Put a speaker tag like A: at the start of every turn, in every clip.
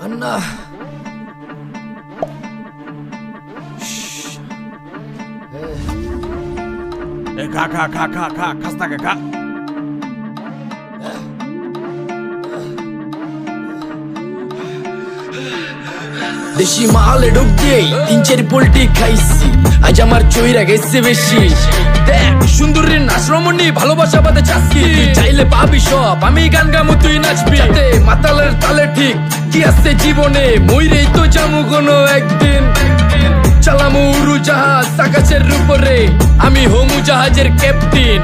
A: అన్నా
B: খাস্তা খা
A: দেশি মালে ডুব দিয়ে 3-4 পোল্টি খাইছি, আজ আমার চইরা গেছে বেশি। দেখ সুন্দরীর নাচ রমণী, ভালোবাসা বাদে চাচ্ছি, চাইলে পাবি সব, আমি গান গামু তুই নাচবি। মাতালের তালে ঠিক কি আছে জীবনে, মইরেই তো যামু কোনো একদিন। চালামু উড়োজাহাজ আকাশের উপরে, আমি হমু জাহাজের ক্যাপ্টেন।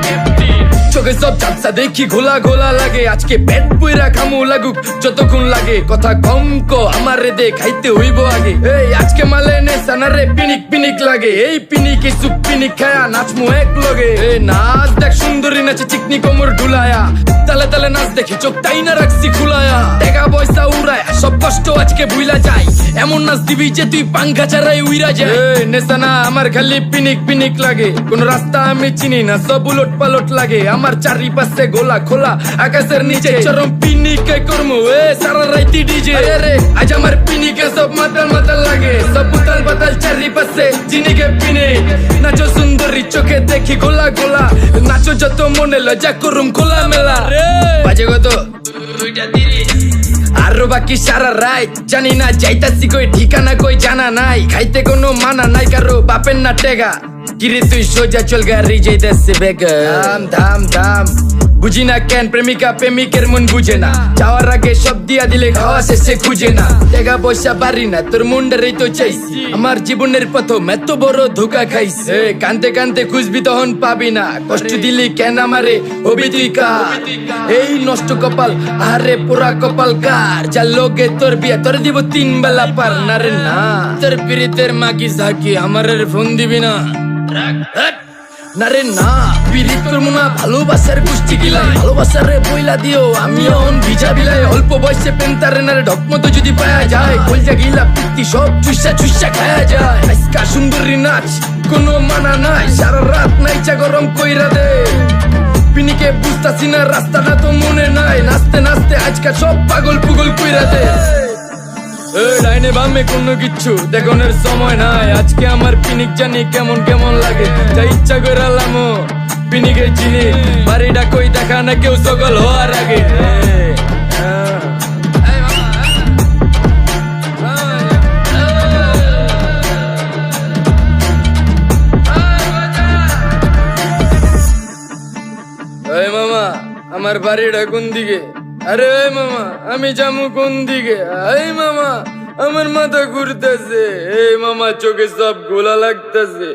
A: চোখে সব চাপসা দেখি ঘোলা ঘোলা লাগে, আজকে পেট পুইরা খামু লাগুক যতক্ষণ লাগে। কথা কম কো আমারে দে খাইতে হইব আগে। এই আজকে মালে নে সানারে পিনিক পিনিক লাগে, এই পিনিকে সুপ পিনিক খায়া নাচমু এক লগে। এই নাচ দেখ সুন্দরী নাচে চিকনি কোমর ঢুলায়া, তালে তালে নাচ দেখি চোখ তাই না রাখছি খুলায়া। টাকা পয়সা উড়ায় সব কষ্ট আজকে ভুইলা যায়, এমন নাচ দিবি যে তুই পাঙ্খা ছাড়াই উইরা যায়। নেশানা আমার খালি পিনিক পিনিক লাগে, কোন রাস্তা আমি চিনি না, সব উলট পালট লাগে। আমার চারিপাশে গোলা খোলা আকাশের নিচে, চরম পিনিকে করমু সারা রাইতি ডিজে। রে আজ আমার পিনিকে সব মাতাল মাতাল লাগে, সব উতাল পাতাল চারিপাশে চিনিকে পিনে। নাচো সুন্দরী চোখে দেখি গোলা গোলা, নাচো যত মনে লজ্জা করুম খোলা মেলা। বাজে কত 2:30, আরো বাকি সারা রাত জানি না যাইতাছি কই, ঠিকানা কই জানা নাই। খাইতে কোনো মানা নাই কারো বাপের না টেগা, কিরে তুই সোজা চল গাড়ি যাইতাছে বেগা। ধাম ধাম ধাম বুঝি না কেন প্রেমিকা প্রেমিকের মন বুঝে না, যাওয়ার আগে সব দিয়া দিলে খাওয়া শেষে খুঁজে না। টাকা পয়সা পারি না তোর মুন্ডারেই তো চাইছি, আমার জীবনের প্রথম এত বড় ধোকা খাইছে। কানতে কানতে খুঁজবি তখন পাবি না, কষ্ট দিলি কেন আমারে হবি তুই কার। এই নষ্ট কপাল আরে পোড়া কপাল কার, যার লোকে তোর বিয়া তোর দিব 3 বেলা পার। না রে না তোর পিরিতের মাকি ঝাঁকি আমারে ফোন দিবি না। না রে না পিরিত করবো না, ভালোবাসার গোষ্ঠী গিলাই, ভালোবাসারে বইলা দিও আমি অন ভিজা বিলাই। অল্প বয়সে পেন্তারে না রে ঢকমতো যদি পায়া যায়, কলজা গিলা পিত্তি সব চুষা চুষা খায়া যায়। আজকা সুন্দরী নাচ কোনো মানা নাই, সারা রাত নাইচা গরম কইরা দে। পিনিকে বুঝতাছি না রাস্তাটা তো মনে নাই, নাচতে নাচতে আজকা সব পাগল পুগল কইরা দে। ডাইনে বামে কোনো কিচ্ছু দেখনের সময় নাই, আজকে আমার পিনিক জানি কেমন কেমন লাগে। যা ইচ্ছা করে লামো পিনিকে চিনি, বাড়িটা কই দেখা না কেউ সকল হওয়ার আগে। এই মামা আমার বাড়িটা কোন দিকে? আরে মামা আমি যামু কোন দিকে? এই মামা আমার মাথা ঘুরতেছে, এই মামা চোখে সব গোলা লাগতেছে।